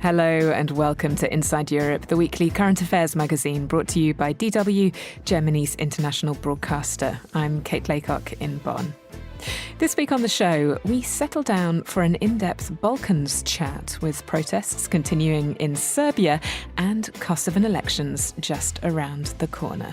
Hello and welcome to Inside Europe, the weekly current affairs magazine brought to you by DW, Germany's international broadcaster. I'm Kate Laycock in Bonn. This week on the show, we settle down for an in-depth Balkans chat with protests continuing in Serbia and Kosovan elections just around the corner.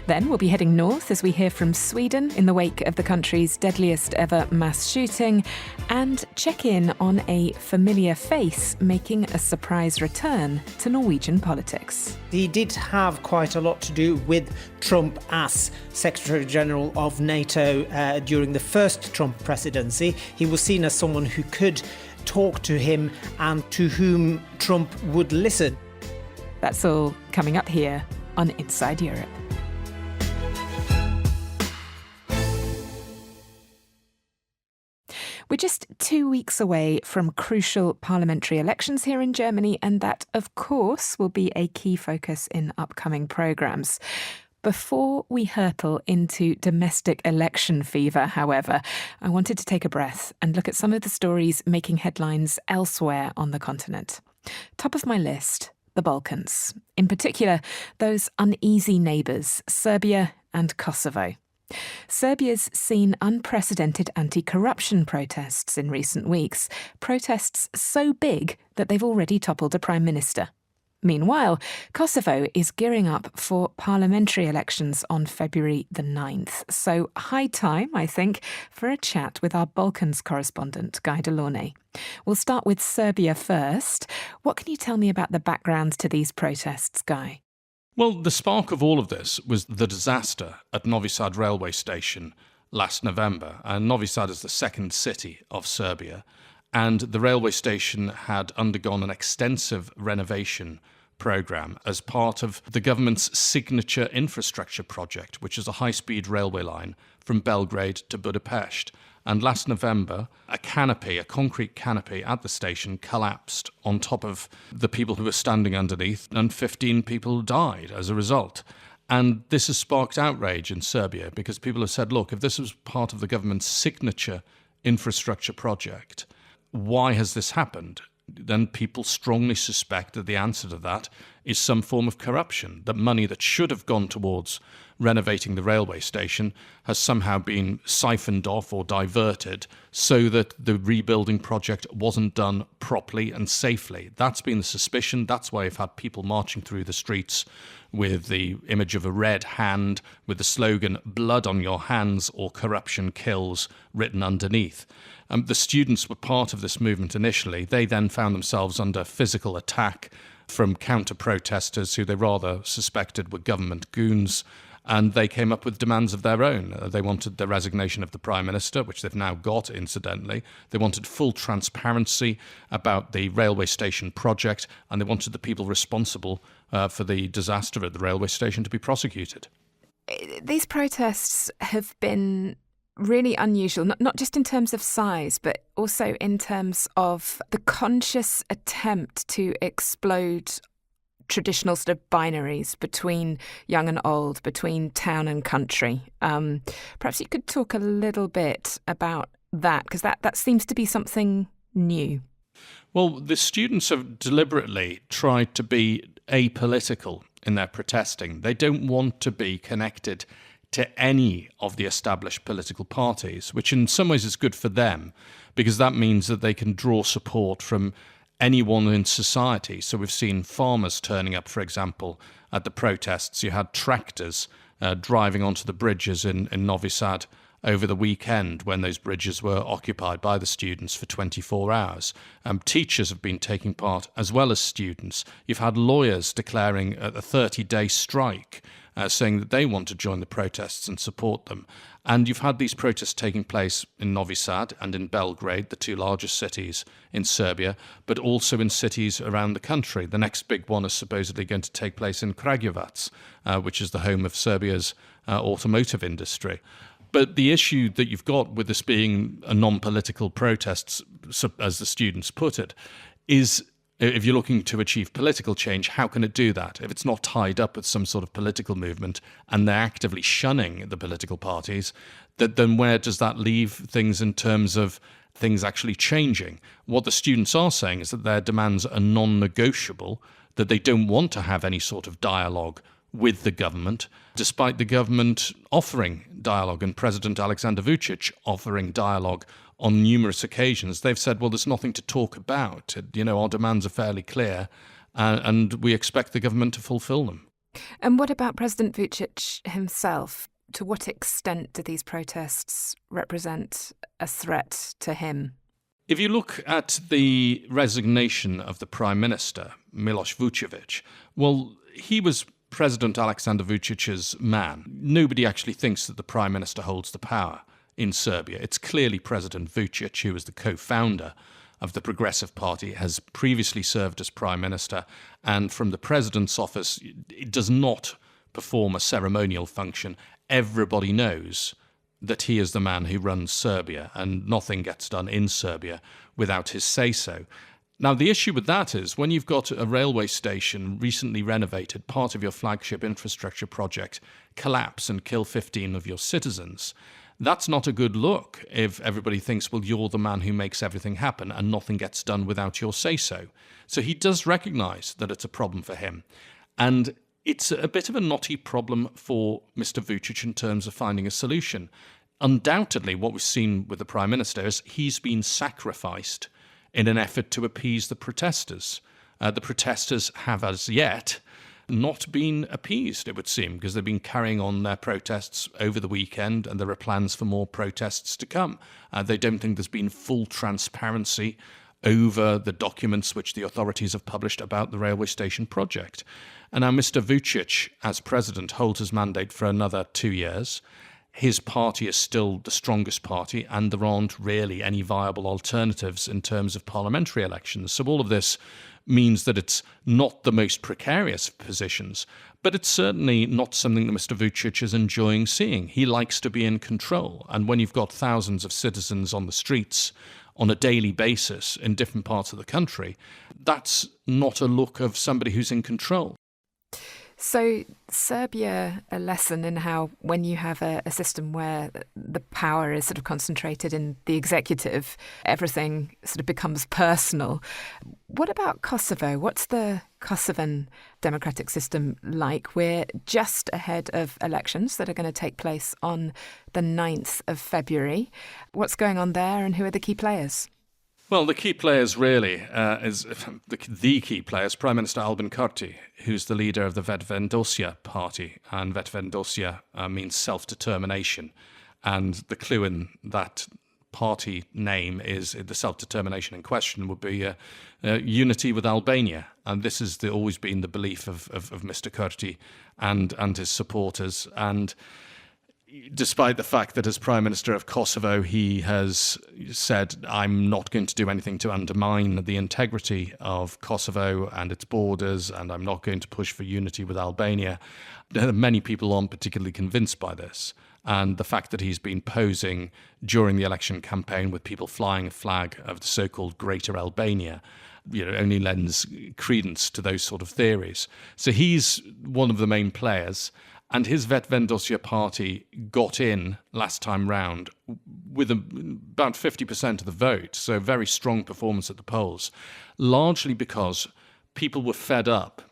Then we'll be heading north as we hear from Sweden in the wake of the country's deadliest ever mass shooting and check in on a familiar face making a surprise return to Norwegian politics. He did have quite a lot to do with Trump as Secretary General of NATO during the first Trump presidency. He was seen as someone who could talk to him and to whom Trump would listen. That's all coming up here on Inside Europe. We're just 2 weeks away from crucial parliamentary elections here in Germany, and that, of course, will be a key focus in upcoming programmes. Before we hurtle into domestic election fever, however, I wanted to take a breath and look at some of the stories making headlines elsewhere on the continent. Top of my list, the Balkans. In particular, those uneasy neighbours, Serbia and Kosovo. Serbia's seen unprecedented anti-corruption protests in recent weeks, protests so big that they've already toppled a prime minister. Meanwhile, Kosovo is gearing up for parliamentary elections on February the 9th. So high time, I think, for a chat with our Balkans correspondent, Guy Delaunay. We'll start with Serbia first. What can you tell me about the background to these protests, Guy? Well, the spark of all of this was the disaster at Novi Sad railway station last November. And Novi Sad is the second city of Serbia. And the railway station had undergone an extensive renovation programme as part of the government's signature infrastructure project, which is a high-speed railway line from Belgrade to Budapest. And last November, a concrete canopy at the station collapsed on top of the people who were standing underneath, and 15 people died as a result. And this has sparked outrage in Serbia because people have said, look, if this was part of the government's signature infrastructure project, why has this happened? Then people strongly suspect that the answer to that is some form of corruption, that money that should have gone towards renovating the railway station has somehow been siphoned off or diverted so that the rebuilding project wasn't done properly and safely. That's been the suspicion. That's why you've had people marching through the streets with the image of a red hand with the slogan, "Blood on your hands or corruption kills," written underneath. The students were part of this movement initially. They then found themselves under physical attack from counter-protesters who they rather suspected were government goons, and they came up with demands of their own. They wanted the resignation of the Prime Minister, which they've now got, incidentally. They wanted full transparency about the railway station project, and they wanted the people responsible for the disaster at the railway station to be prosecuted. These protests have been really unusual, not just in terms of size, but also in terms of the conscious attempt to explode traditional sort of binaries between young and old, between town and country. Perhaps you could talk a little bit about that, because that seems to be something new. Well, the students have deliberately tried to be apolitical in their protesting. They don't want to be connected to any of the established political parties, which in some ways is good for them, because that means that they can draw support from anyone in society. So we've seen farmers turning up, for example, at the protests. You had tractors driving onto the bridges in Novi Sad over the weekend when those bridges were occupied by the students for 24 hours. Teachers have been taking part as well as students. You've had lawyers declaring a 30-day strike, saying that they want to join the protests and support them. And you've had these protests taking place in Novi Sad and in Belgrade, the two largest cities in Serbia, but also in cities around the country. The next big one is supposedly going to take place in Kragujevac, which is the home of Serbia's automotive industry. But the issue that you've got with this being a non-political protest, as the students put it, is if you're looking to achieve political change, how can it do that? If it's not tied up with some sort of political movement and they're actively shunning the political parties, then where does that leave things in terms of things actually changing. What the students are saying is that their demands are non-negotiable, that they don't want to have any sort of dialogue with the government, despite the government offering dialogue and President Alexander Vučić offering dialogue on numerous occasions. They've said, well, there's nothing to talk about. Our demands are fairly clear, and we expect the government to fulfill them. And what about President Vučić himself? To what extent do these protests represent a threat to him? If you look at the resignation of the Prime Minister, Miloš Vučević, well, he was President Alexander Vučić's man. Nobody actually thinks that the Prime Minister holds the power in Serbia. It's clearly President Vučić, who is the co-founder of the Progressive Party, has previously served as Prime Minister, and from the President's office, it does not perform a ceremonial function. Everybody knows that he is the man who runs Serbia, and nothing gets done in Serbia without his say-so. Now, the issue with that is when you've got a railway station recently renovated, part of your flagship infrastructure project, collapse and kill 15 of your citizens, that's not a good look if everybody thinks, well, you're the man who makes everything happen and nothing gets done without your say-so. So he does recognise that it's a problem for him. And it's a bit of a knotty problem for Mr. Vučić in terms of finding a solution. Undoubtedly, what we've seen with the Prime Minister is he's been sacrificed in an effort to appease the protesters. The protesters have as yet not been appeased, it would seem, because they've been carrying on their protests over the weekend, and there are plans for more protests to come. They don't think there's been full transparency over the documents which the authorities have published about the railway station project. And now Mr. Vučić, as president, holds his mandate for another 2 years. His party is still the strongest party, and there aren't really any viable alternatives in terms of parliamentary elections. So all of this means that it's not the most precarious of positions, but it's certainly not something that Mr. Vučić is enjoying seeing. He likes to be in control, and when you've got thousands of citizens on the streets on a daily basis in different parts of the country, that's not a look of somebody who's in control. So Serbia, a lesson in how when you have a system where the power is sort of concentrated in the executive, everything sort of becomes personal. What about Kosovo? What's the Kosovan democratic system like? We're just ahead of elections that are going to take place on the 9th of February. What's going on there and who are the key players? Well, the key players really is the key players, Prime Minister Albin Kurti, who's the leader of the Vetvendosia party, and Vetvendosia means self-determination, and the clue in that party name is the self-determination in question would be unity with Albania, and this has always been the belief of Mr. Kurti and his supporters. And despite the fact that as Prime Minister of Kosovo, he has said, I'm not going to do anything to undermine the integrity of Kosovo and its borders, and I'm not going to push for unity with Albania. Many people aren't particularly convinced by this. And the fact that he's been posing during the election campaign with people flying a flag of the so-called Greater Albania, only lends credence to those sort of theories. So he's one of the main players. And his Vetvendosia party got in last time round with about 50% of the vote, so very strong performance at the polls, largely because people were fed up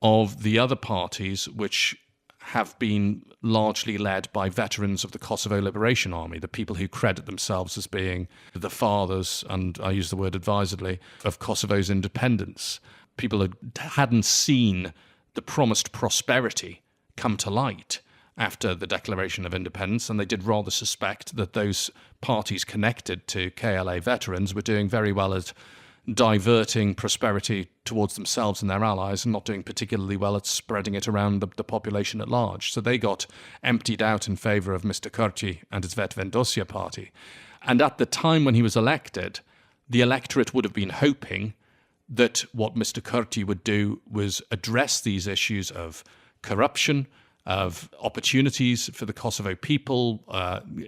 of the other parties which have been largely led by veterans of the Kosovo Liberation Army, the people who credit themselves as being the fathers, and I use the word advisedly, of Kosovo's independence. People hadn't seen the promised prosperity come to light after the Declaration of Independence, and they did rather suspect that those parties connected to KLA veterans were doing very well at diverting prosperity towards themselves and their allies and not doing particularly well at spreading it around the population at large. So they got emptied out in favour of Mr. Kurti and his Vetvendosia party. And at the time when he was elected, the electorate would have been hoping that what Mr. Kurti would do was address these issues of corruption, of opportunities for the Kosovo people,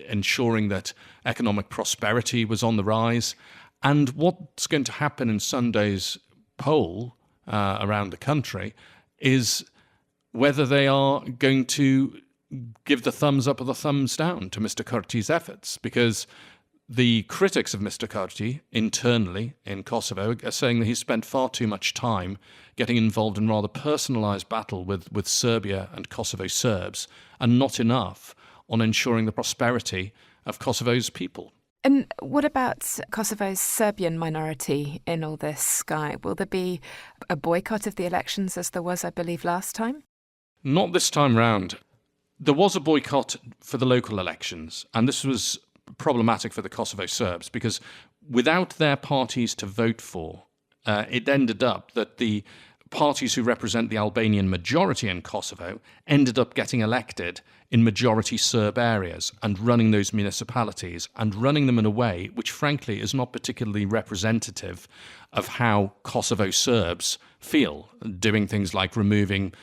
ensuring that economic prosperity was on the rise. And what's going to happen in Sunday's poll around the country is whether they are going to give the thumbs up or the thumbs down to Mr. Kurti's efforts, because The critics of Mr. Kurti internally in Kosovo are saying that he's spent far too much time getting involved in rather personalised battle with Serbia and Kosovo Serbs, and not enough on ensuring the prosperity of Kosovo's people. And what about Kosovo's Serbian minority in all this, Guy? Will there be a boycott of the elections as there was, I believe, last time? Not this time round. There was a boycott for the local elections, and this was problematic for the Kosovo Serbs because without their parties to vote for, it ended up that the parties who represent the Albanian majority in Kosovo ended up getting elected in majority Serb areas and running those municipalities and running them in a way which frankly is not particularly representative of how Kosovo Serbs feel, doing things like removing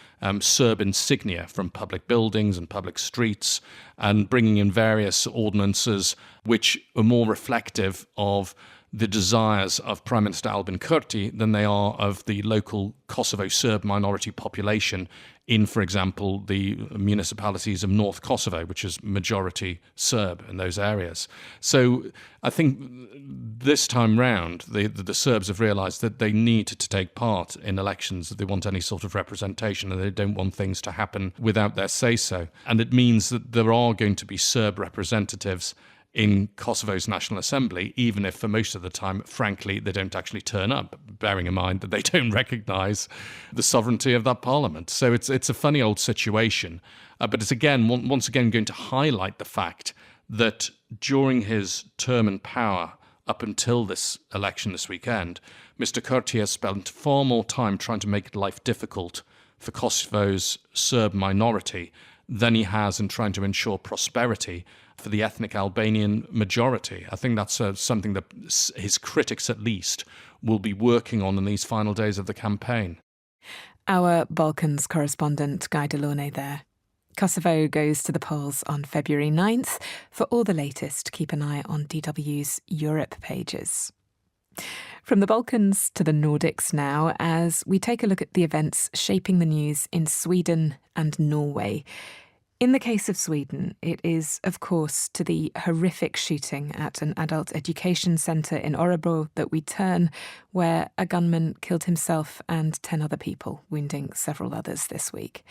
Serb insignia from public buildings and public streets and bringing in various ordinances which are more reflective of the desires of Prime Minister Albin Kurti than they are of the local Kosovo Serb minority population in, for example, the municipalities of North Kosovo, which is majority Serb in those areas. So I think this time round, the Serbs have realised that they need to take part in elections, that they want any sort of representation, and they don't want things to happen without their say-so. And it means that there are going to be Serb representatives in Kosovo's National Assembly, even if for most of the time, frankly, they don't actually turn up, bearing in mind that they don't recognise the sovereignty of that parliament. So it's a funny old situation. But it's once again going to highlight the fact that during his term in power, up until this election this weekend, Mr. Kurti has spent far more time trying to make life difficult for Kosovo's Serb minority than he has in trying to ensure prosperity for the ethnic Albanian majority. I think that's something that his critics, at least, will be working on in these final days of the campaign. Our Balkans correspondent, Guy Delaunay there. Kosovo goes to the polls on February 9th. For all the latest, keep an eye on DW's Europe pages. From the Balkans to the Nordics now, as we take a look at the events shaping the news in Sweden and Norway. In the case of Sweden, it is, of course, to the horrific shooting at an adult education centre in Örebro that we turn, where a gunman killed himself and 10 other people, wounding several others this week.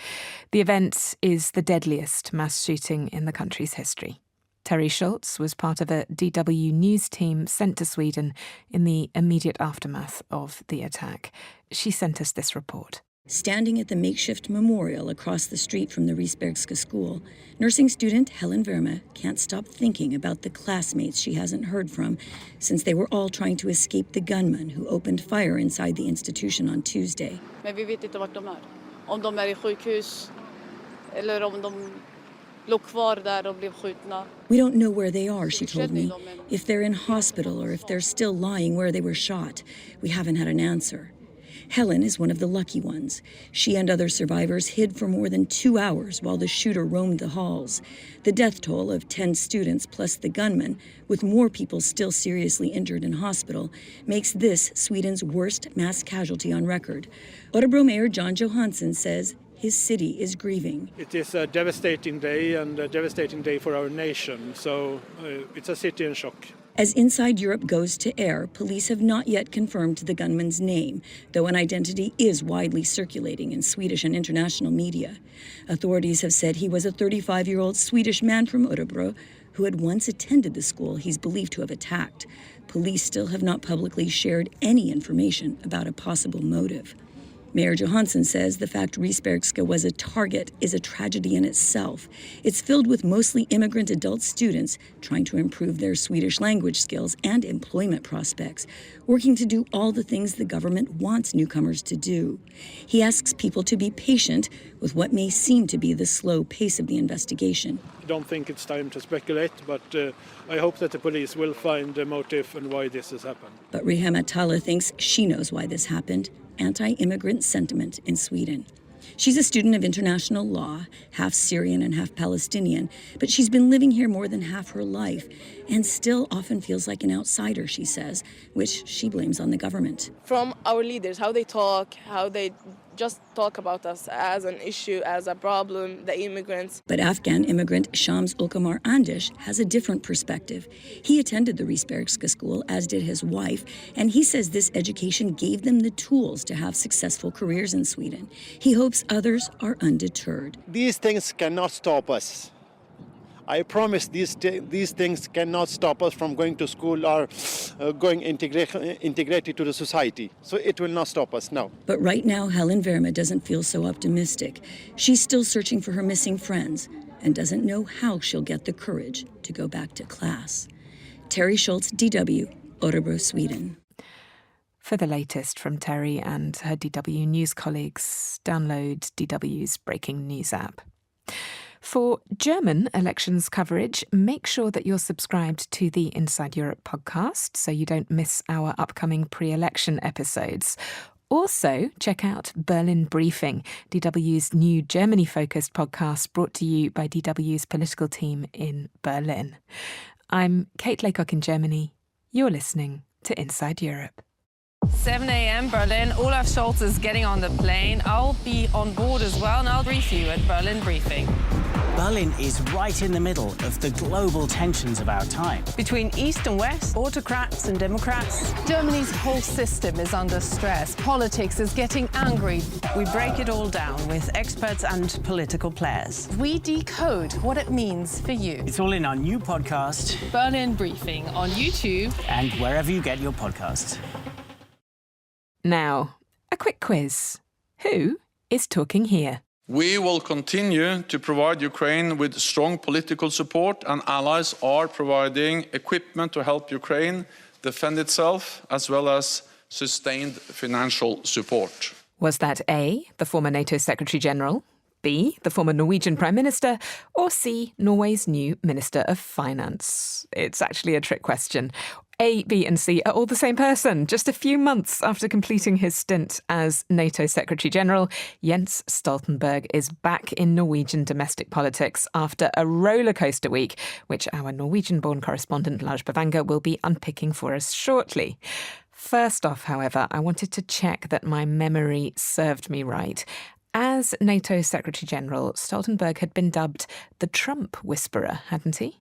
The event is the deadliest mass shooting in the country's history. Terry Schultz was part of a DW News team sent to Sweden in the immediate aftermath of the attack. She sent us this report. Standing at the makeshift memorial across the street from the Risbergska school, nursing student Helen Verma can't stop thinking about the classmates she hasn't heard from since they were all trying to escape the gunman who opened fire inside the institution on Tuesday. Men vi vet inte vart de är. Om de är i sjukhus eller om de låg kvar där och blev skjutna. We don't know where they are, she told me. If they're in hospital or if they're still lying where they were shot. We haven't had an answer. Helen is one of the lucky ones. She and other survivors hid for more than 2 hours while the shooter roamed the halls. The death toll of 10 students plus the gunman, with more people still seriously injured in hospital, makes this Sweden's worst mass casualty on record. Örebro Mayor John Johansson says his city is grieving. It is a devastating day and a devastating day for our nation, so it's a city in shock. As Inside Europe goes to air, police have not yet confirmed the gunman's name, though an identity is widely circulating in Swedish and international media. Authorities have said he was a 35-year-old Swedish man from Örebro who had once attended the school he's believed to have attacked. Police still have not publicly shared any information about a possible motive. Mayor Johansson says the fact Risbergska was a target is a tragedy in itself. It's filled with mostly immigrant adult students trying to improve their Swedish language skills and employment prospects, working to do all the things the government wants newcomers to do. He asks people to be patient with what may seem to be the slow pace of the investigation. I don't think it's time to speculate, but I hope that the police will find the motive and why this has happened. But Rehema Talla thinks she knows why this happened. Anti-immigrant sentiment in Sweden. She's a student of international law, half Syrian and half Palestinian, but she's been living here more than half her life and still often feels like an outsider, she says, which she blames on the government. From our leaders, how they talk, how they just talk about us as an issue, as a problem, the immigrants. But Afghan immigrant Shams Ulkamar Andish has a different perspective. He attended the Riesbergska school, as did his wife, and he says this education gave them the tools to have successful careers in Sweden. He hopes others are undeterred. These things cannot stop us. I promise these things cannot stop us from going to school or going integrated to the society. So it will not stop us, no. But right now, Helen Verma doesn't feel so optimistic. She's still searching for her missing friends and doesn't know how she'll get the courage to go back to class. Terry Schultz, DW, Örebro, Sweden. For the latest from Terry and her DW News colleagues, download DW's Breaking News app. For German elections coverage, make sure that you're subscribed to the Inside Europe podcast so you don't miss our upcoming pre-election episodes. Also, check out Berlin Briefing, DW's new Germany-focused podcast brought to you by DW's political team in Berlin. I'm Kate Laycock in Germany. You're listening to Inside Europe. 7 a.m. Berlin. Olaf Scholz is getting on the plane. I'll be on board as well, and I'll brief you at Berlin Briefing. Berlin is right in the middle of the global tensions of our time. Between East and West, autocrats and democrats. Germany's whole system is under stress. Politics is getting angry. We break it all down with experts and political players. We decode what it means for you. It's all in our new podcast, Berlin Briefing, on YouTube and wherever you get your podcasts. Now, a quick quiz. Who is talking here? We will continue to provide Ukraine with strong political support, and allies are providing equipment to help Ukraine defend itself, as well as sustained financial support. Was that A, the former NATO Secretary-General, B, the former Norwegian Prime Minister, or C, Norway's new Minister of Finance? It's actually a trick question. A, B and C are all the same person. Just a few months after completing his stint as NATO Secretary-General, Jens Stoltenberg is back in Norwegian domestic politics after a rollercoaster week, which our Norwegian-born correspondent Lars Bavanger will be unpicking for us shortly. First off, however, I wanted to check that my memory served me right. As NATO Secretary-General, Stoltenberg had been dubbed the Trump Whisperer, hadn't he?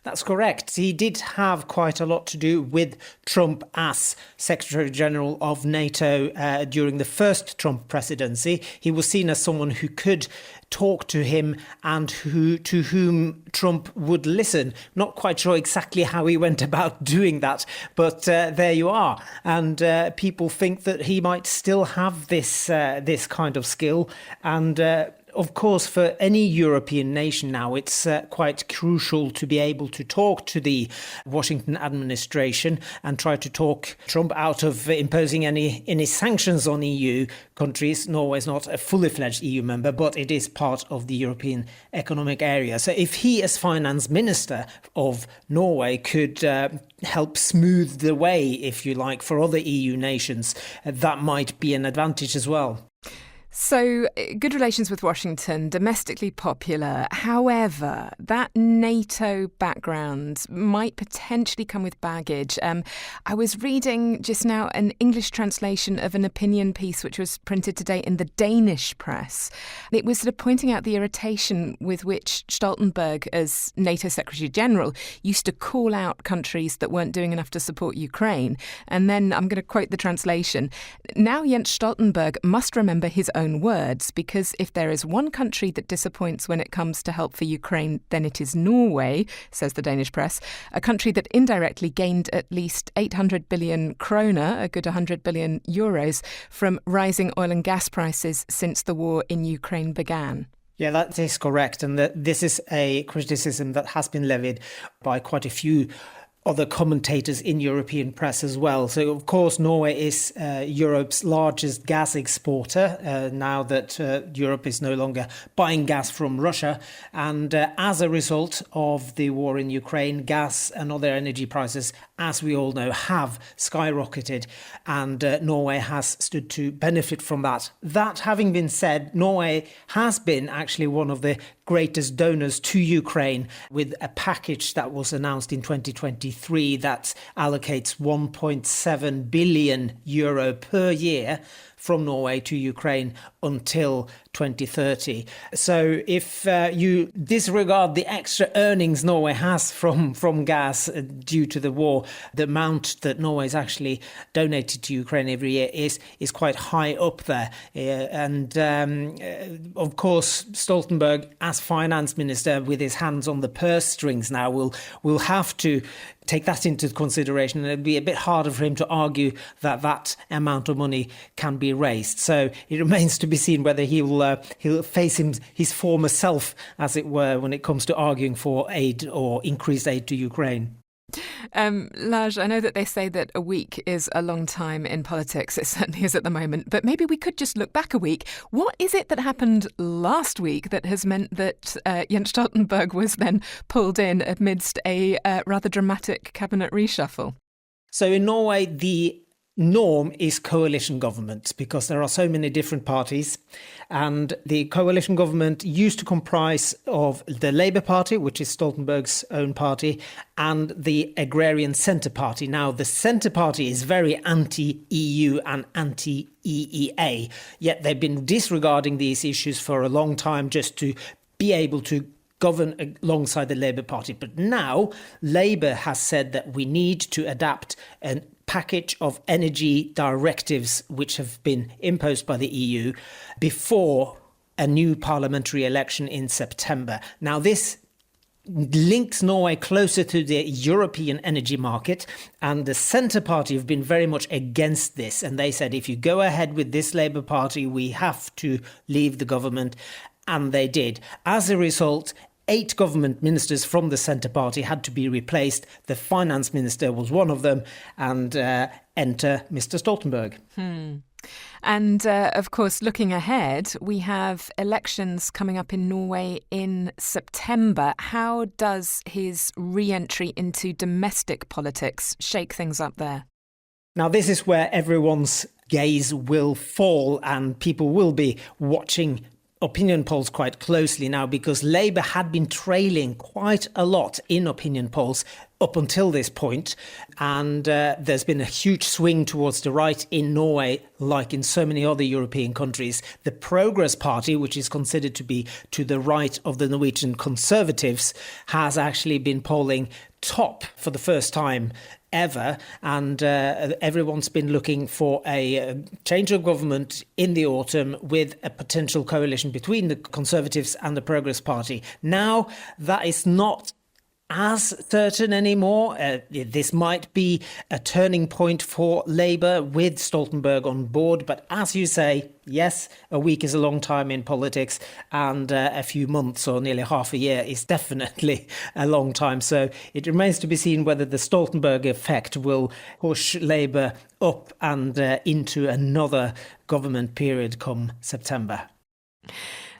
That's correct. He did have quite a lot to do with Trump as Secretary-General of NATO during the first Trump presidency. He was seen as someone who could talk to him and to whom Trump would listen. Not quite sure exactly how he went about doing that, but there you are. And people think that he might still have this kind of skill. And of course, for any European nation now, it's quite crucial to be able to talk to the Washington administration and try to talk Trump out of imposing any sanctions on EU countries. Norway is not a fully fledged EU member, but it is part of the European Economic Area. So if he, as finance minister of Norway, could help smooth the way, if you like, for other EU nations, that might be an advantage as well. So, good relations with Washington, domestically popular. However, that NATO background might potentially come with baggage. I was reading just now an English translation of an opinion piece which was printed today in the Danish press. It was sort of pointing out the irritation with which Stoltenberg, as NATO Secretary-General, used to call out countries that weren't doing enough to support Ukraine. And then I'm going to quote the translation. Now Jens Stoltenberg must remember his own words, because if there is one country that disappoints when it comes to help for Ukraine, then it is Norway, says the Danish press, a country that indirectly gained at least 800 billion kroner, a good 100 billion euros, from rising oil and gas prices since the war in Ukraine began. Yeah, that is correct. And this is a criticism that has been levied by quite a few other commentators in European press as well. So, of course, Norway is Europe's largest gas exporter now that Europe is no longer buying gas from Russia. And as a result of the war in Ukraine, gas and other energy prices, as we all know, have skyrocketed. And Norway has stood to benefit from that. That having been said, Norway has been actually one of the greatest donors to Ukraine, with a package that was announced in 2023 that allocates 1.7 billion euro per year from Norway to Ukraine until 2030. So if you disregard the extra earnings Norway has from gas due to the war, the amount that Norway's actually donated to Ukraine every year is quite high up there. Of course, Stoltenberg, as finance minister, with his hands on the purse strings now, will have to take that into consideration, and it'd be a bit harder for him to argue that amount of money can be raised. So it remains to be seen whether he'll face his former self, as it were, when it comes to arguing for aid or increased aid to Ukraine. Laj, I know that they say that a week is a long time in politics. It certainly is at the moment. But maybe we could just look back a week. What is it that happened last week that has meant that Jens Stoltenberg was then pulled in amidst a rather dramatic cabinet reshuffle? So in Norway, the norm is coalition government because there are so many different parties, and the coalition government used to comprise of the Labour Party, which is Stoltenberg's own party, and the Agrarian Centre Party. Now, the Centre Party is very anti-EU and anti-EEA, yet they've been disregarding these issues for a long time just to be able to govern alongside the Labour Party. But now Labour has said that we need to adapt a package of energy directives which have been imposed by the EU before a new parliamentary election in September. Now, this links Norway closer to the European energy market, and the Centre Party have been very much against this, and they said if you go ahead with this Labour Party, we have to leave the government, and they did. As a result, 8 government ministers from the Centre Party had to be replaced. The finance minister was one of them, and enter Mr. Stoltenberg. And of course, looking ahead, we have elections coming up in Norway in September. How does his re-entry into domestic politics shake things up there? Now, this is where everyone's gaze will fall, and people will be watching opinion polls quite closely now, because Labour had been trailing quite a lot in opinion polls up until this point, and there's been a huge swing towards the right in Norway, like in so many other European countries. The Progress Party, which is considered to be to the right of the Norwegian Conservatives, has actually been polling top for the first time ever, and everyone's been looking for a change of government in the autumn with a potential coalition between the Conservatives and the Progress Party. Now, that is not as certain anymore. This might be a turning point for Labour with Stoltenberg on board, but as you say, yes, a week is a long time in politics, and a few months or nearly half a year is definitely a long time. So it remains to be seen whether the Stoltenberg effect will push Labour up and into another government period come September.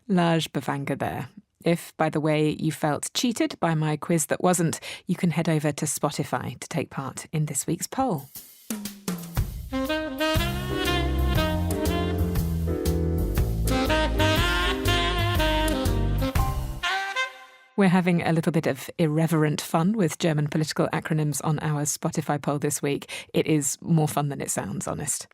Laj Bavanger there. If, by the way, you felt cheated by my quiz that wasn't, you can head over to Spotify to take part in this week's poll. We're having a little bit of irreverent fun with German political acronyms on our Spotify poll this week. It is more fun than it sounds, honest.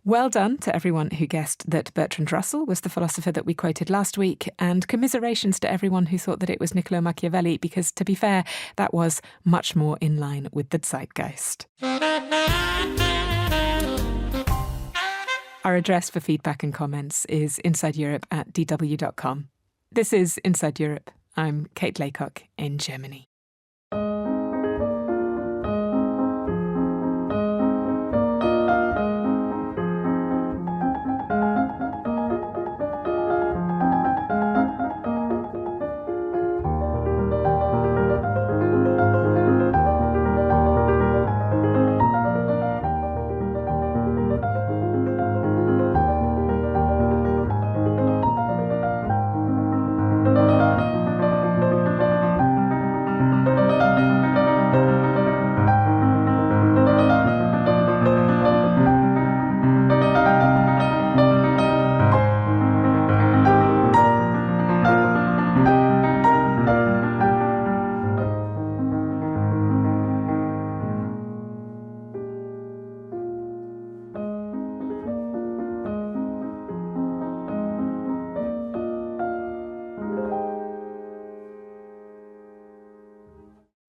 Well done to everyone who guessed that Bertrand Russell was the philosopher that we quoted last week, and commiserations to everyone who thought that it was Niccolo Machiavelli, because, to be fair, that was much more in line with the zeitgeist. Our address for feedback and comments is insideeurope@dw.com. This is Inside Europe. I'm Kate Laycock in Germany.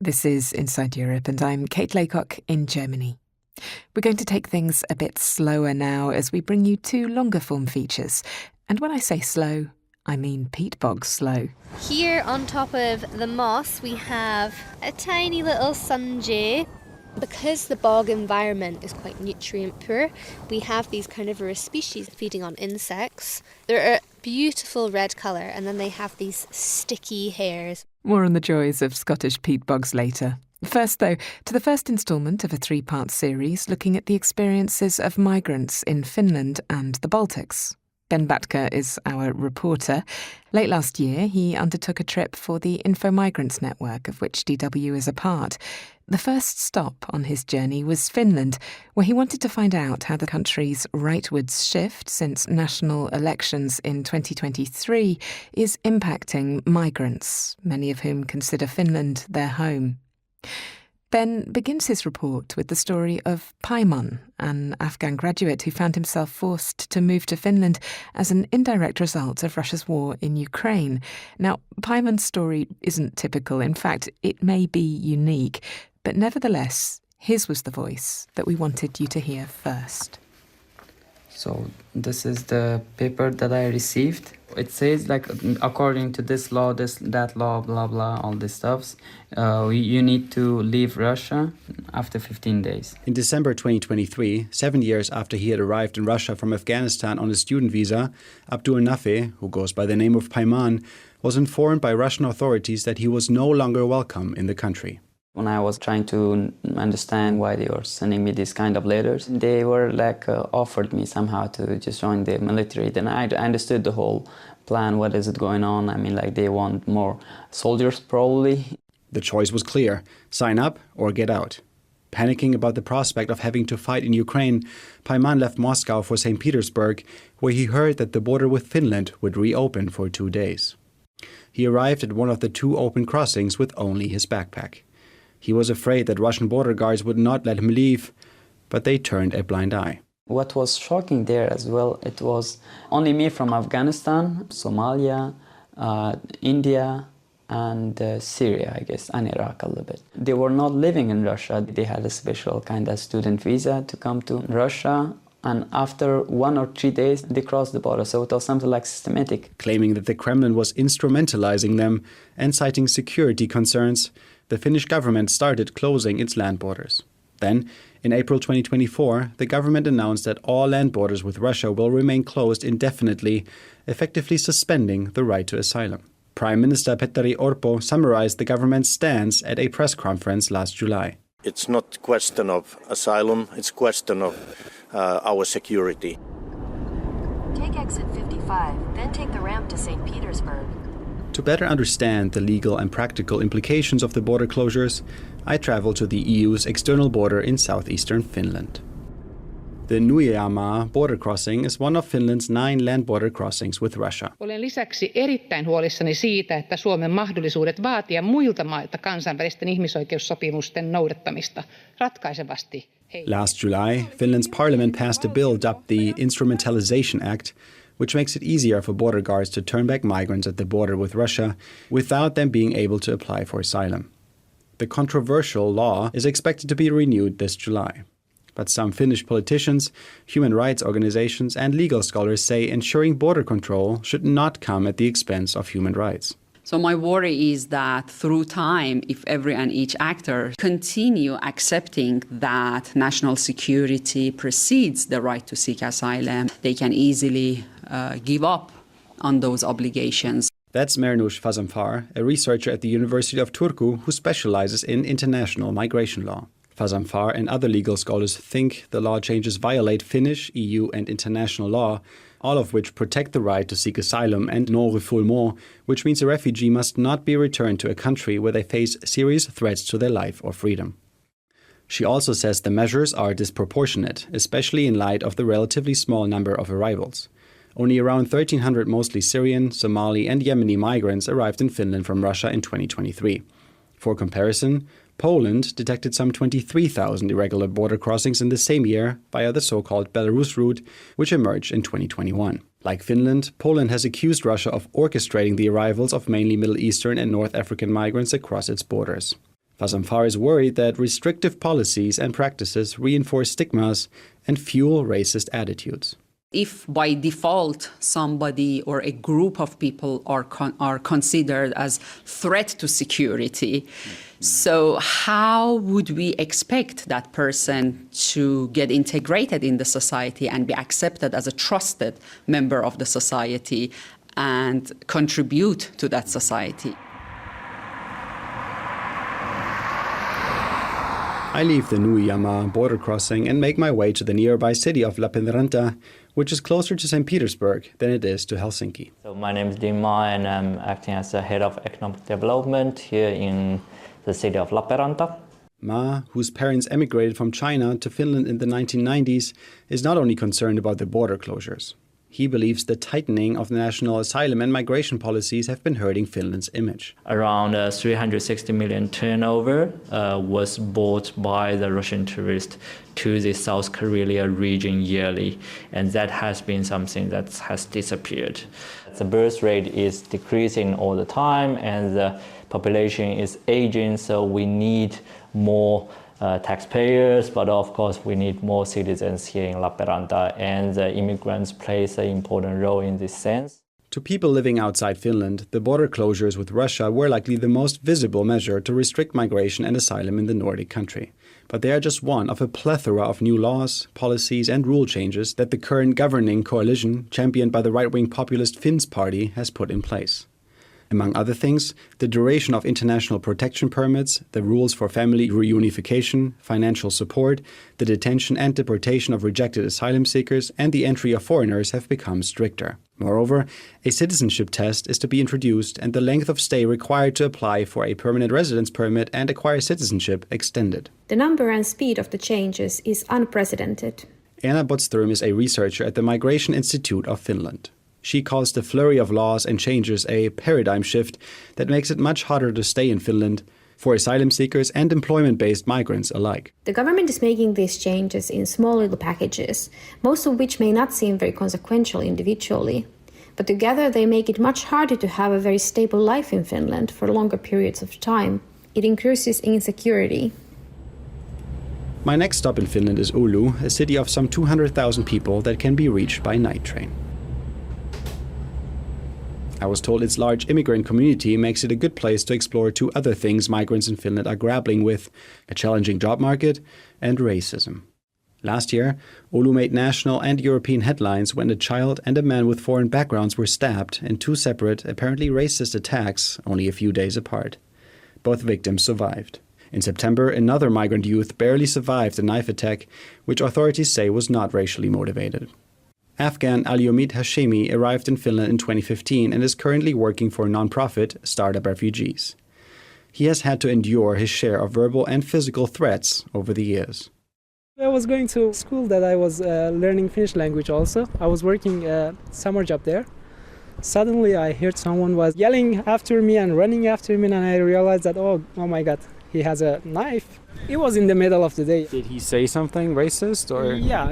This is Inside Europe, and I'm Kate Laycock in Germany. We're going to take things a bit slower now as we bring you 2 longer form features. And when I say slow, I mean peat bog slow. Here on top of the moss we have a tiny little sunjay. Because the bog environment is quite nutrient poor, we have these carnivorous species feeding on insects. They're a beautiful red colour, and then they have these sticky hairs. More on the joys of Scottish peat bogs later. First, though, to the first instalment of a 3-part series looking at the experiences of migrants in Finland and the Baltics. Ben Batka is our reporter. Late last year, he undertook a trip for the Info Migrants network, of which DW is a part. The first stop on his journey was Finland, where he wanted to find out how the country's rightwards shift since national elections in 2023 is impacting migrants, many of whom consider Finland their home. Ben begins his report with the story of Paiman, an Afghan graduate who found himself forced to move to Finland as an indirect result of Russia's war in Ukraine. Now, Paiman's story isn't typical. In fact, it may be unique, but nevertheless, his was the voice that we wanted you to hear first. So this is the paper that I received. It says, like, according to this law, that law, blah, blah, all this stuff, you need to leave Russia after 15 days. In December 2023, 7 years after he had arrived in Russia from Afghanistan on a student visa, Abdul Nafi, who goes by the name of Paiman, was informed by Russian authorities that he was no longer welcome in the country. When I was trying to understand why they were sending me these kind of letters, they were offered me somehow to just join the military. Then I understood the whole plan. What is it going on? I mean, they want more soldiers probably. The choice was clear: sign up or get out. Panicking about the prospect of having to fight in Ukraine, Paiman left Moscow for St. Petersburg, where he heard that the border with Finland would reopen for 2 days. He arrived at one of the 2 open crossings with only his backpack. He was afraid that Russian border guards would not let him leave, but they turned a blind eye. What was shocking there as well, it was only me from Afghanistan, Somalia, India, and Syria, I guess, and Iraq a little bit. They were not living in Russia. They had a special kind of student visa to come to Russia, and after 1 or 3 days, they crossed the border. So it was something like systematic. Claiming that the Kremlin was instrumentalizing them and citing security concerns, the Finnish government started closing its land borders. Then, in April 2024, the government announced that all land borders with Russia will remain closed indefinitely, effectively suspending the right to asylum. Prime Minister Petteri Orpo summarized the government's stance at a press conference last July. It's not a question of asylum, it's a question of our security. Take exit 55, then take the ramp to St. Petersburg. To better understand the legal and practical implications of the border closures, I traveled to the EU's external border in southeastern Finland. The Nuijamaa border crossing is one of Finland's 9 land border crossings with Russia. Olen lisäksi erittäin huolissani siitä, että Suomen mahdollisuudet vaatia muilta mailta kansainvälisten ihmisoikeussopimusten noudattamista ratkaisevasti. Last July, Finland's parliament passed a bill dubbed the Instrumentalization Act, which makes it easier for border guards to turn back migrants at the border with Russia without them being able to apply for asylum. The controversial law is expected to be renewed this July. But some Finnish politicians, human rights organizations, and legal scholars say ensuring border control should not come at the expense of human rights. So my worry is that through time, if every and each actor continue accepting that national security precedes the right to seek asylum, they can easily give up on those obligations. That's Mernoush Fazamfar, a researcher at the University of Turku who specializes in international migration law. Fazamfar and other legal scholars think the law changes violate Finnish, EU and international law, all of which protect the right to seek asylum and non-refoulement, which means a refugee must not be returned to a country where they face serious threats to their life or freedom. She also says the measures are disproportionate, especially in light of the relatively small number of arrivals. Only around 1,300 mostly Syrian, Somali and Yemeni migrants arrived in Finland from Russia in 2023. For comparison, Poland detected some 23,000 irregular border crossings in the same year via the so-called Belarus route, which emerged in 2021. Like Finland, Poland has accused Russia of orchestrating the arrivals of mainly Middle Eastern and North African migrants across its borders. Fazamfar is worried that restrictive policies and practices reinforce stigmas and fuel racist attitudes. If by default somebody or a group of people are considered as threat to security, so how would we expect that person to get integrated in the society and be accepted as a trusted member of the society and contribute to that society? I leave the Nuijama border crossing and make my way to the nearby city of Lappeenranta, which is closer to St. Petersburg than it is to Helsinki. So my name is Dima and I'm acting as the head of economic development here in the city of Lappeenranta. Ma, whose parents emigrated from China to Finland in the 1990s, is not only concerned about the border closures. He believes the tightening of national asylum and migration policies have been hurting Finland's image. Around 360 million turnover was bought by the Russian tourists to the South Karelia region yearly, and that has been something that has disappeared. The birth rate is decreasing all the time, and the population is aging, so we need more taxpayers, but of course we need more citizens here in Lappeenranta, and the immigrants plays an important role in this sense. To people living outside Finland, the border closures with Russia were likely the most visible measure to restrict migration and asylum in the Nordic country. But they are just one of a plethora of new laws, policies and rule changes that the current governing coalition, championed by the right-wing populist Finns party, has put in place. Among other things, the duration of international protection permits, the rules for family reunification, financial support, the detention and deportation of rejected asylum seekers, and the entry of foreigners have become stricter. Moreover, a citizenship test is to be introduced and the length of stay required to apply for a permanent residence permit and acquire citizenship extended. The number and speed of the changes is unprecedented. Anna Botström is a researcher at the Migration Institute of Finland. She calls the flurry of laws and changes a paradigm shift that makes it much harder to stay in Finland for asylum seekers and employment-based migrants alike. The government is making these changes in small little packages, most of which may not seem very consequential individually. But together they make it much harder to have a very stable life in Finland for longer periods of time. It increases insecurity. My next stop in Finland is Oulu, a city of some 200,000 people that can be reached by night train. I was told its large immigrant community makes it a good place to explore two other things migrants in Finland are grappling with: a challenging job market and racism. Last year, Oulu made national and European headlines when a child and a man with foreign backgrounds were stabbed in two separate, apparently racist attacks only a few days apart. Both victims survived. In September, another migrant youth barely survived a knife attack, which authorities say was not racially motivated. Afghan Aliomid Hashemi arrived in Finland in 2015 and is currently working for a non-profit, Startup Refugees. He has had to endure his share of verbal and physical threats over the years. I was going to school that I was learning Finnish language also. I was working a summer job there. Suddenly I heard someone was yelling after me and running after me, and I realized that, oh my God, he has a knife. It was in the middle of the day. Did he say something racist or? Yeah.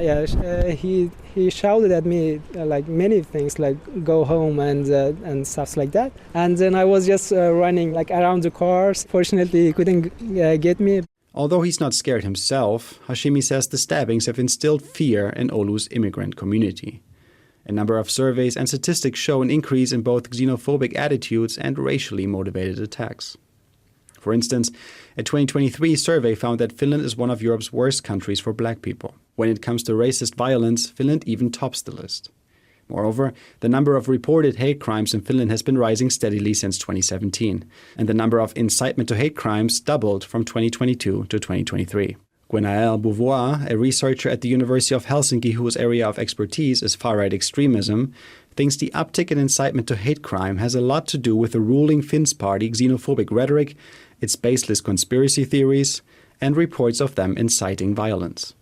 He shouted at me like many things, like go home and stuff like that. And then I was just running like around the cars. Fortunately, he couldn't get me. Although he's not scared himself, Hashemi says the stabbings have instilled fear in Oulu's immigrant community. A number of surveys and statistics show an increase in both xenophobic attitudes and racially motivated attacks. For instance, a 2023 survey found that Finland is one of Europe's worst countries for black people. When it comes to racist violence, Finland even tops the list. Moreover, the number of reported hate crimes in Finland has been rising steadily since 2017, and the number of incitement to hate crimes doubled from 2022 to 2023. Gwenaëlle Beauvoir, a researcher at the University of Helsinki whose area of expertise is far-right extremism, thinks the uptick in incitement to hate crime has a lot to do with the ruling Finns party xenophobic rhetoric, its baseless conspiracy theories, and reports of them inciting violence.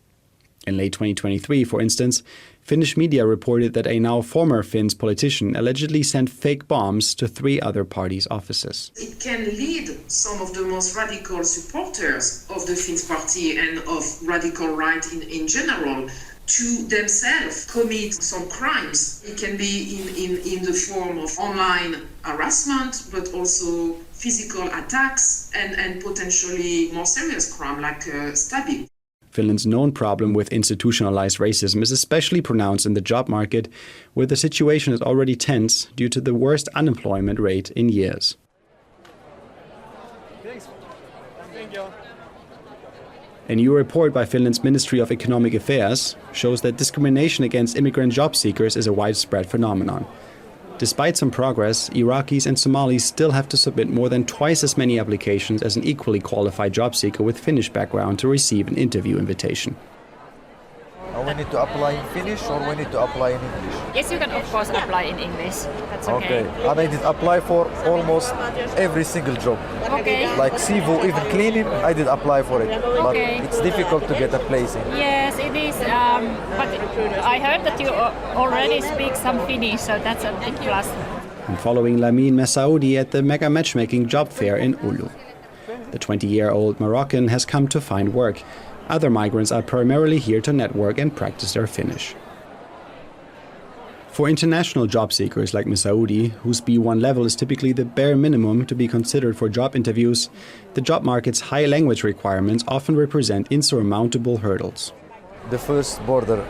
In late 2023, for instance, Finnish media reported that a now former Finns politician allegedly sent fake bombs to 3 other parties' offices. It can lead some of the most radical supporters of the Finns party and of radical right in general to themselves commit some crimes. It can be in the form of online harassment, but also physical attacks and potentially more serious crime like stabbing. Finland's known problem with institutionalized racism is especially pronounced in the job market, where the situation is already tense due to the worst unemployment rate in years. A new report by Finland's Ministry of Economic Affairs shows that discrimination against immigrant job seekers is a widespread phenomenon. Despite some progress, Iraqis and Somalis still have to submit more than twice as many applications as an equally qualified job seeker with Finnish background to receive an interview invitation. We need to apply in Finnish or we need to apply in English? Yes, you can of course apply in English. That's okay. Okay. And I did apply for almost every single job. Okay. Like Sivu, even cleaning, I did apply for it. But Okay. it's difficult to get a place in. Yes, it is. But I heard that you already speak some Finnish, so that's a big plus. I'm following Lamine Messaoudi at the mega matchmaking job fair in Oulu. The 20-year-old Moroccan has come to find work. Other migrants are primarily here to network and practice their Finnish. For international job seekers like Messaoudi, whose B1 level is typically the bare minimum to be considered for job interviews, the job market's high language requirements often represent insurmountable hurdles. The first border,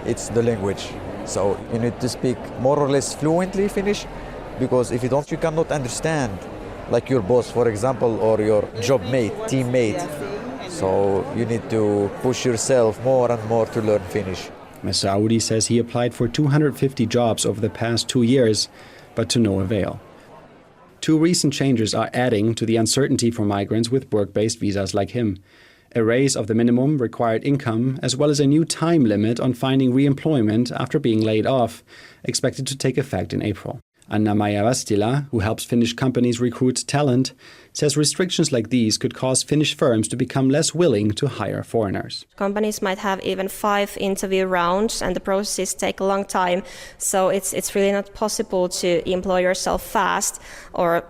it's the language. So you need to speak more or less fluently Finnish, because if you don't, you cannot understand, like your boss, for example, or your job mate, teammate. So you need to push yourself more and more to learn Finnish. Messaoudi says he applied for 250 jobs over the past 2 years, but to no avail. Two recent changes are adding to the uncertainty for migrants with work-based visas like him. A raise of the minimum required income, as well as a new time limit on finding re-employment after being laid off, expected to take effect in April. Anna-Maja Vastila, who helps Finnish companies recruit talent, says restrictions like these could cause Finnish firms to become less willing to hire foreigners. Companies might have even 5 interview rounds and the processes take a long time, so it's really not possible to employ yourself fast or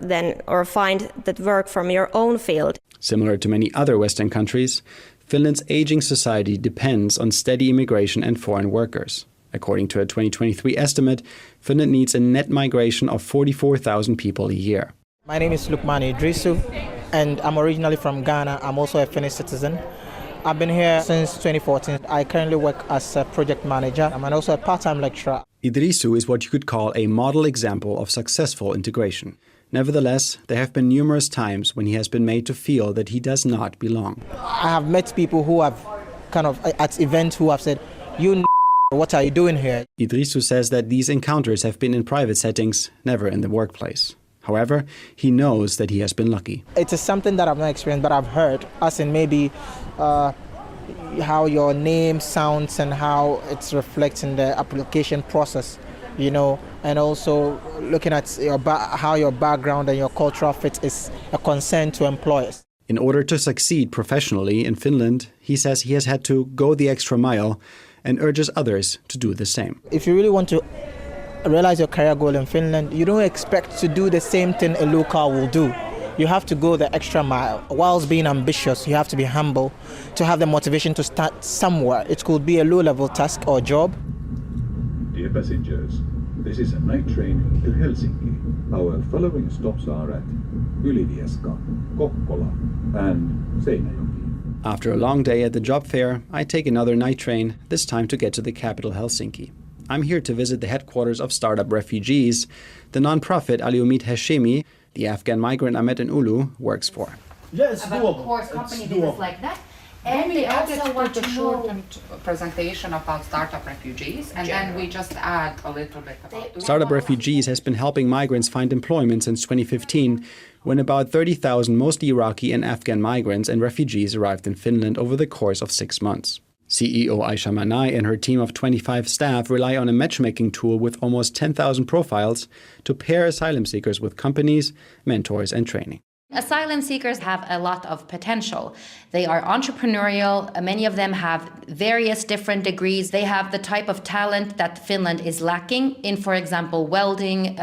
find that work from your own field. Similar to many other Western countries, Finland's aging society depends on steady immigration and foreign workers. According to a 2023 estimate, Finland needs a net migration of 44,000 people a year. My name is Lukmani Idrisu, and I'm originally from Ghana. I'm also a Finnish citizen. I've been here since 2014. I currently work as a project manager. I'm also a part-time lecturer. Idrisu is what you could call a model example of successful integration. Nevertheless, there have been numerous times when he has been made to feel that he does not belong. I have met people who have kind of at events who have said, what are you doing here? Idrisu says that these encounters have been in private settings, never in the workplace. However, he knows that he has been lucky. It is something that I've not experienced, but I've heard, as in maybe how your name sounds and how it's reflected in the application process, and also looking at how your background and your cultural fit is a concern to employers. In order to succeed professionally in Finland, he says he has had to go the extra mile and urges others to do the same. If you really want to realize your career goal in Finland, you don't expect to do the same thing a local will do. You have to go the extra mile. Whilst being ambitious, you have to be humble to have the motivation to start somewhere. It could be a low-level task or job. Dear passengers, this is a night train to Helsinki. Our following stops are at Ylivieska, Kokkola and Seinäjoki. After a long day at the job fair, I take another night train, this time to get to the capital Helsinki. I'm here to visit the headquarters of Startup Refugees, the non-profit Aliumit Hashemi, the Afghan migrant I met in Oulu, works for. Yes, it's doable. Of course, company business like that. And we also want to short presentation about Startup Refugees, and then we just add a little bit about... Startup Refugees has been helping migrants find employment since 2015, when about 30,000 mostly Iraqi and Afghan migrants and refugees arrived in Finland over the course of 6 months. CEO Aisha Manai and her team of 25 staff rely on a matchmaking tool with almost 10,000 profiles to pair asylum seekers with companies, mentors and training. Asylum seekers have a lot of potential. They are entrepreneurial. Many of them have various different degrees. They have the type of talent that Finland is lacking in, for example, welding,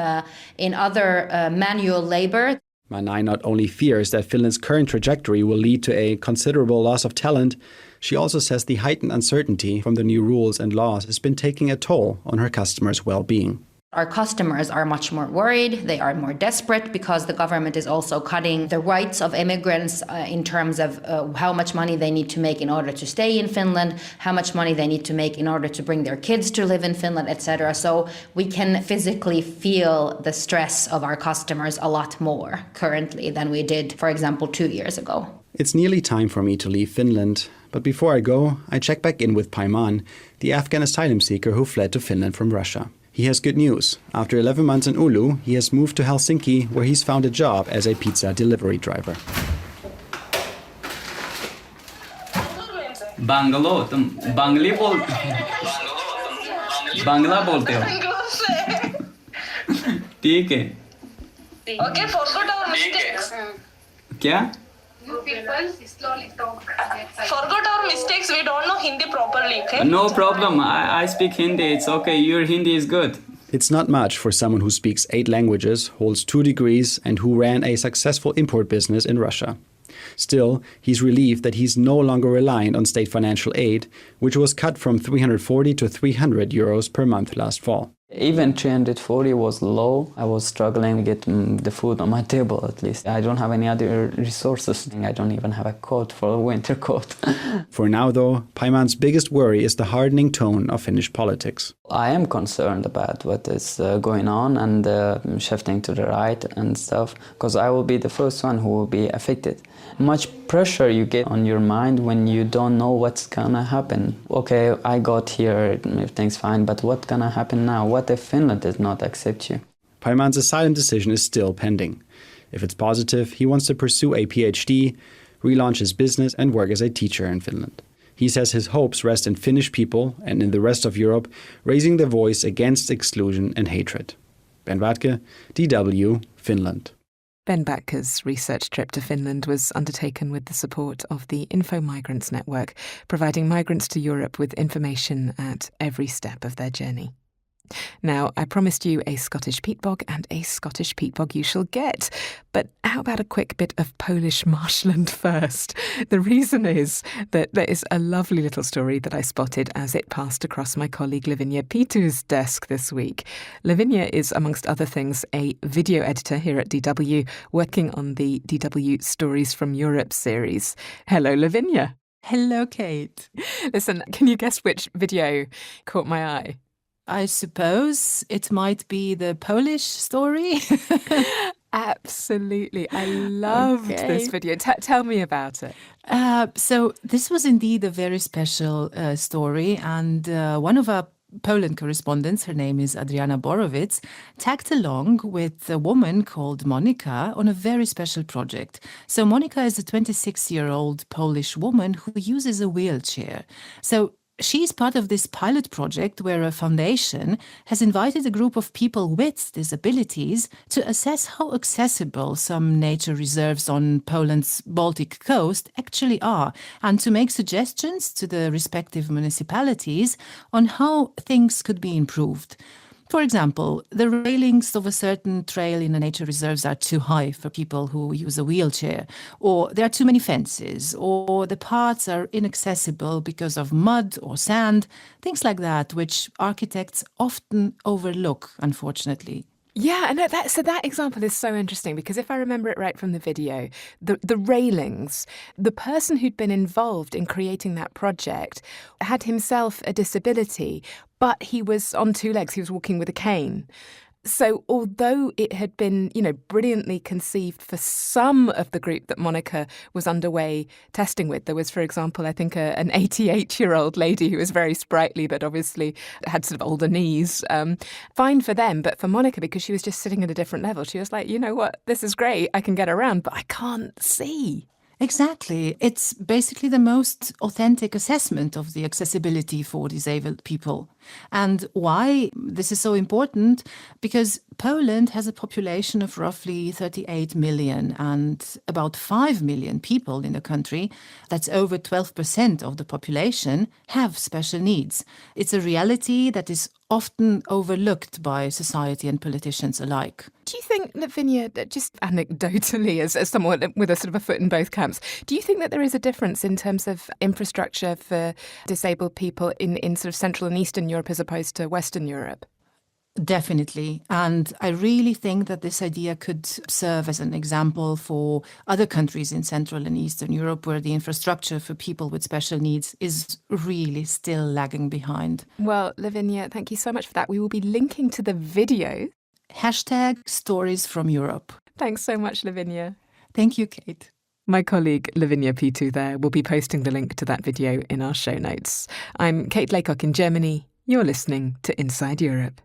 in other manual labor. Manai not only fears that Finland's current trajectory will lead to a considerable loss of talent, She also says the heightened uncertainty from the new rules and laws has been taking a toll on her customers' well-being. Our customers are much more worried, they are more desperate because the government is also cutting the rights of immigrants in terms of how much money they need to make in order to stay in Finland, how much money they need to make in order to bring their kids to live in Finland, etc. So we can physically feel the stress of our customers a lot more currently than we did, for example, 2 years ago. It's nearly time for me to leave Finland, but before I go, I check back in with Paiman, the Afghan asylum seeker who fled to Finland from Russia. He has good news. After 11 months in Oulu, he has moved to Helsinki, where he's found a job as a pizza delivery driver. Bangla bolte ho. ठीक है. Okay, forgot our mistakes. क्या? You people slowly talk. Forgot our mistakes. We don't know Hindi properly. Okay? No problem. I speak Hindi. It's okay. Your Hindi is good. It's not much for someone who speaks 8 languages, holds 2 degrees, and who ran a successful import business in Russia. Still, he's relieved that he's no longer reliant on state financial aid, which was cut from 340 to 300 euros per month last fall. Even 340 was low. I was struggling to get the food on my table, at least. I don't have any other resources. I don't even have a coat for a winter coat. For now, though, Paiman's biggest worry is the hardening tone of Finnish politics. I am concerned about what is going on and shifting to the right and stuff, because I will be the first one who will be affected. Much pressure you get on your mind when you don't know what's gonna happen. Okay, I got here, everything's fine, but what's gonna happen now? What if Finland does not accept you? Paiman's asylum decision is still pending. If it's positive, he wants to pursue a PhD, relaunch his business and work as a teacher in Finland. He says his hopes rest in Finnish people and in the rest of Europe raising their voice against exclusion and hatred. Ben Vatke, DW, Finland. Ben Batker's research trip to Finland was undertaken with the support of the Info Migrants Network, providing migrants to Europe with information at every step of their journey. Now, I promised you a Scottish peat bog, and a Scottish peat bog you shall get. But how about a quick bit of Polish marshland first? The reason is that there is a lovely little story that I spotted as it passed across my colleague Lavinia Pitu's desk this week. Lavinia is, amongst other things, a video editor here at DW, working on the DW Stories from Europe series. Hello, Lavinia. Hello, Kate. Listen, can you guess which video caught my eye? I suppose it might be the Polish story. Absolutely. I loved this video. Tell me about it. So this was indeed a very special story. And one of our Poland correspondents, her name is Adriana Borowicz, tagged along with a woman called Monika on a very special project. So Monika is a 26-year-old Polish woman who uses a wheelchair. So she's part of this pilot project where a foundation has invited a group of people with disabilities to assess how accessible some nature reserves on Poland's Baltic coast actually are, and to make suggestions to the respective municipalities on how things could be improved. For example, the railings of a certain trail in the nature reserves are too high for people who use a wheelchair, or there are too many fences, or the paths are inaccessible because of mud or sand, things like that, which architects often overlook, unfortunately. Yeah, and that example is so interesting because if I remember it right from the video, the railings, the person who'd been involved in creating that project had himself a disability, but he was on 2 legs, he was walking with a cane. So although it had been, brilliantly conceived for some of the group that Monika was underway testing with, there was, for example, I think an 88-year-old lady who was very sprightly but obviously had sort of older knees. Fine for them, but for Monika, because she was just sitting at a different level, she was like, you know what, this is great, I can get around, but I can't see. Exactly. It's basically the most authentic assessment of the accessibility for disabled people. And why this is so important? Because Poland has a population of roughly 38 million and about 5 million people in the country. That's over 12% of the population have special needs. It's a reality that is often overlooked by society and politicians alike. Do you think, Lavinia, just anecdotally, as someone with a sort of a foot in both camps, do you think that there is a difference in terms of infrastructure for disabled people in sort of Central and Eastern Europe as opposed to Western Europe? Definitely. And I really think that this idea could serve as an example for other countries in Central and Eastern Europe where the infrastructure for people with special needs is really still lagging behind. Well, Lavinia, thank you so much for that. We will be linking to the video. #Stories from Europe. Thanks so much, Lavinia. Thank you, Kate. My colleague Lavinia Pitu there will be posting the link to that video in our show notes. I'm Kate Laycock in Germany. You're listening to Inside Europe.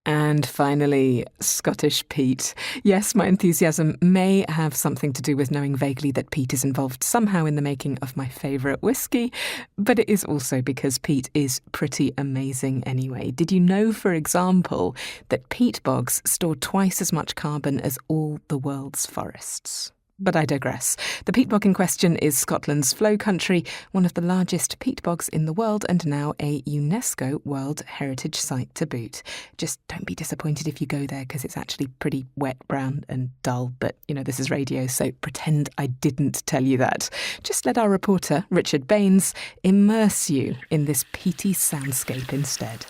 And finally, Scottish peat. Yes, my enthusiasm may have something to do with knowing vaguely that peat is involved somehow in the making of my favourite whiskey, but it is also because peat is pretty amazing anyway. Did you know, for example, that peat bogs store twice as much carbon as all the world's forests? But I digress. The peat bog in question is Scotland's Flow Country, one of the largest peat bogs in the world and now a UNESCO World Heritage Site to boot. Just don't be disappointed if you go there because it's actually pretty wet, brown and dull. But, this is radio, so pretend I didn't tell you that. Just let our reporter, Richard Baines, immerse you in this peaty soundscape instead.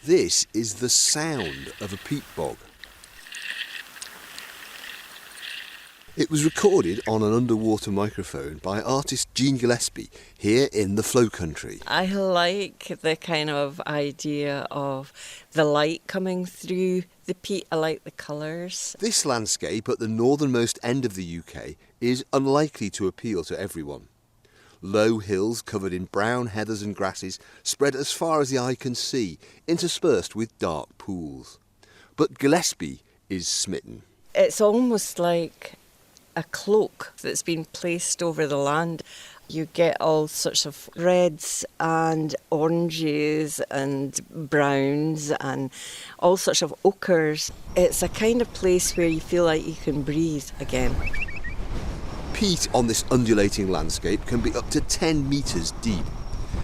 This is the sound of a peat bog. It was recorded on an underwater microphone by artist Jean Gillespie here in the Flow Country. I like the kind of idea of the light coming through the peat. I like the colours. This landscape at the northernmost end of the UK is unlikely to appeal to everyone. Low hills covered in brown heathers and grasses spread as far as the eye can see, interspersed with dark pools. But Gillespie is smitten. It's almost like a cloak that's been placed over the land. You get all sorts of reds and oranges and browns and all sorts of ochres. It's a kind of place where you feel like you can breathe again. Peat on this undulating landscape can be up to 10 metres deep.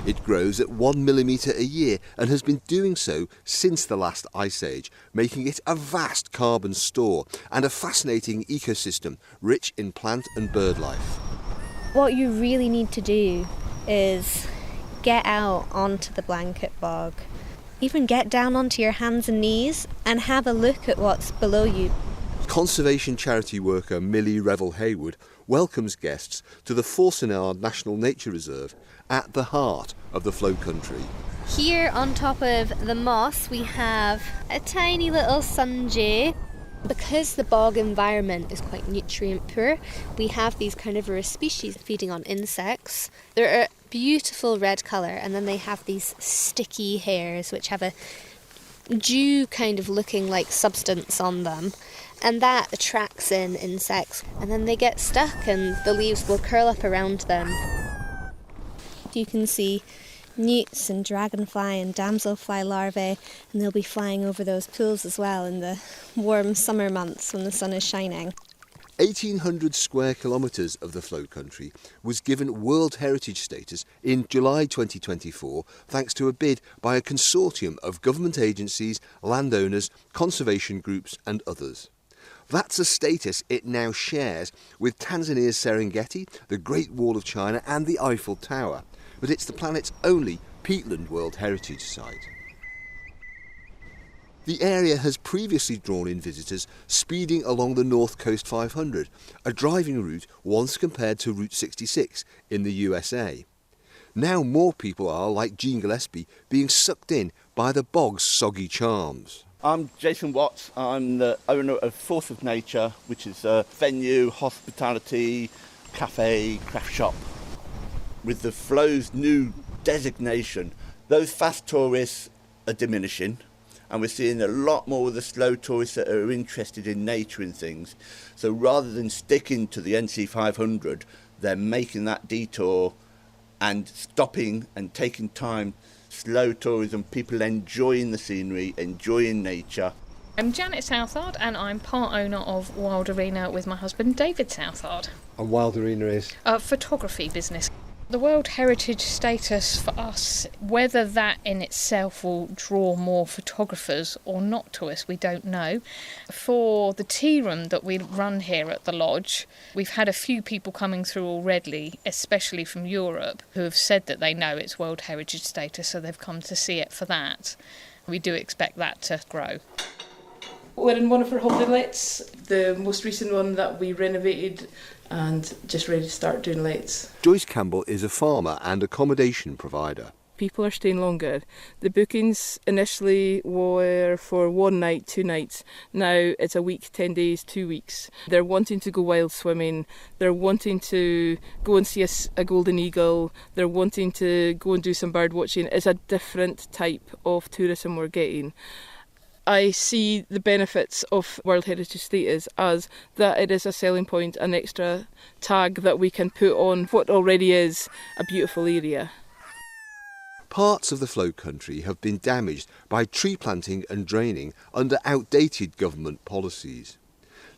It grows at 1 millimetre a year and has been doing so since the last ice age, making it a vast carbon store and a fascinating ecosystem rich in plant and bird life. What you really need to do is get out onto the blanket bog. Even get down onto your hands and knees and have a look at what's below you. Conservation charity worker Millie Revel-Haywood welcomes guests to the Forcenard National Nature Reserve at the heart of the Flow Country. Here on top of the moss we have a tiny little sunjay. Because the bog environment is quite nutrient poor, we have these carnivorous species feeding on insects. They're a beautiful red colour, and then they have these sticky hairs which have a dew kind of looking like substance on them, and that attracts in insects, and then they get stuck and the leaves will curl up around them. You can see newts and dragonfly and damselfly larvae, and they'll be flying over those pools as well in the warm summer months when the sun is shining. 1,800 square kilometres of the Flow Country was given World Heritage status in July 2024 thanks to a bid by a consortium of government agencies, landowners, conservation groups and others. That's a status it now shares with Tanzania's Serengeti, the Great Wall of China and the Eiffel Tower, but it's the planet's only peatland World Heritage Site. The area has previously drawn in visitors speeding along the North Coast 500, a driving route once compared to Route 66 in the USA. Now more people are, like Jean Gillespie, being sucked in by the bog's soggy charms. I'm Jason Watts. I'm the owner of Force of Nature, which is a venue, hospitality, cafe, craft shop. With the Flow's new designation, those fast tourists are diminishing, and we're seeing a lot more of the slow tourists that are interested in nature and things. So rather than sticking to the NC 500, they're making that detour and stopping and taking time. Slow tourism, people enjoying the scenery, enjoying nature. I'm Janet Southard and I'm part owner of Wild Arena with my husband David Southard. And Wild Arena is? A photography business. The World Heritage status for us, whether that in itself will draw more photographers or not to us, we don't know. For the tea room that we run here at the lodge, we've had a few people coming through already, especially from Europe, who have said that they know it's World Heritage status, so they've come to see it for that. We do expect that to grow. We're in one of our holiday lets, the most recent one that we renovated, and just ready to start doing lets. Joyce Campbell is a farmer and accommodation provider. People are staying longer. The bookings initially were for 1 night, 2 nights. Now it's a week, 10 days, 2 weeks. They're wanting to go wild swimming. They're wanting to go and see a golden eagle. They're wanting to go and do some bird watching. It's a different type of tourism we're getting. I see the benefits of World Heritage status as that it is a selling point, an extra tag that we can put on what already is a beautiful area. Parts of the flow country have been damaged by tree planting and draining under outdated government policies.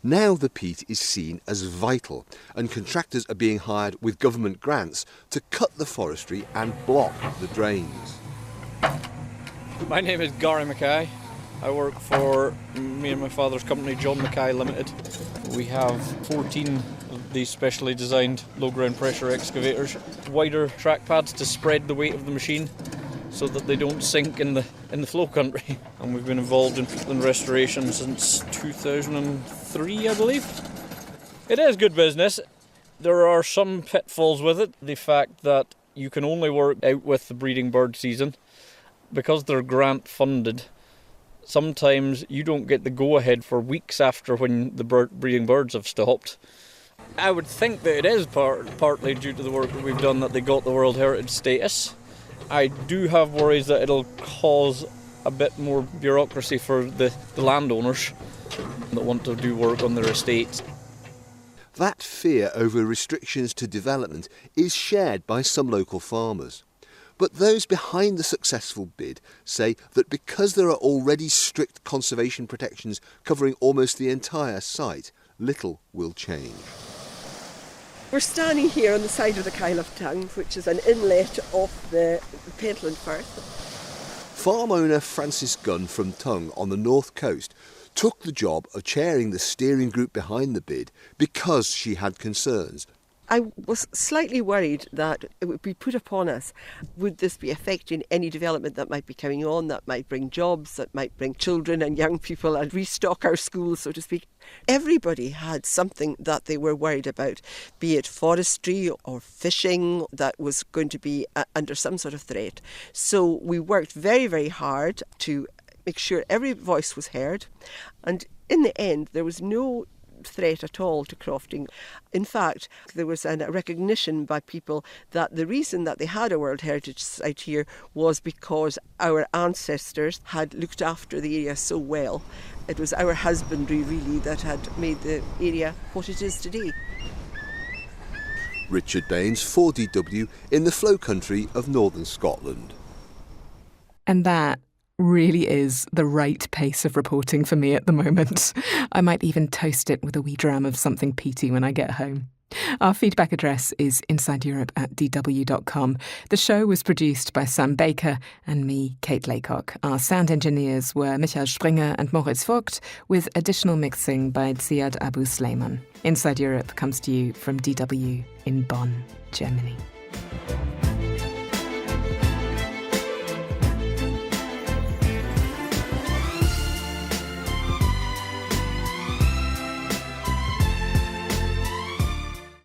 Now the peat is seen as vital, and contractors are being hired with government grants to cut the forestry and block the drains. My name is Gary Mackay. I work for me and my father's company, John Mackay Limited. We have 14 of these specially designed low ground pressure excavators, wider track pads to spread the weight of the machine so that they don't sink in the flow country. And we've been involved in peatland restoration since 2003, I believe. It is good business. There are some pitfalls with it. The fact that you can only work out with the breeding bird season because they're grant funded. Sometimes you don't get the go-ahead for weeks after when the breeding birds have stopped. I would think that it is partly due to the work that we've done that they got the World Heritage status. I do have worries that it'll cause a bit more bureaucracy for the landowners that want to do work on their estates. That fear over restrictions to development is shared by some local farmers. But those behind the successful bid say that because there are already strict conservation protections covering almost the entire site, little will change. We're standing here on the side of the Kyle of Tongue, which is an inlet off the Pentland Firth. Farm owner Francis Gunn from Tongue on the north coast took the job of chairing the steering group behind the bid because she had concerns. I was slightly worried that it would be put upon us. Would this be affecting any development that might be coming on, that might bring jobs, that might bring children and young people and restock our schools, so to speak? Everybody had something that they were worried about, be it forestry or fishing that was going to be under some sort of threat. So we worked very, very hard to make sure every voice was heard. And in the end, there was no threat at all to crofting. In fact, there was a recognition by people that the reason that they had a World Heritage site here was because our ancestors had looked after the area so well. It was our husbandry really that had made the area what it is today. Richard Baines, 4DW, in the flow country of northern Scotland. And that really is the right pace of reporting for me at the moment. I might even toast it with a wee dram of something peaty when I get home. Our feedback address is insideeurope@dw.com. The show was produced by Sam Baker and me, Kate Laycock. Our sound engineers were Michael Springer and Moritz Vogt, with additional mixing by Ziad Abu Sleiman. Inside Europe comes to you from DW in Bonn, Germany.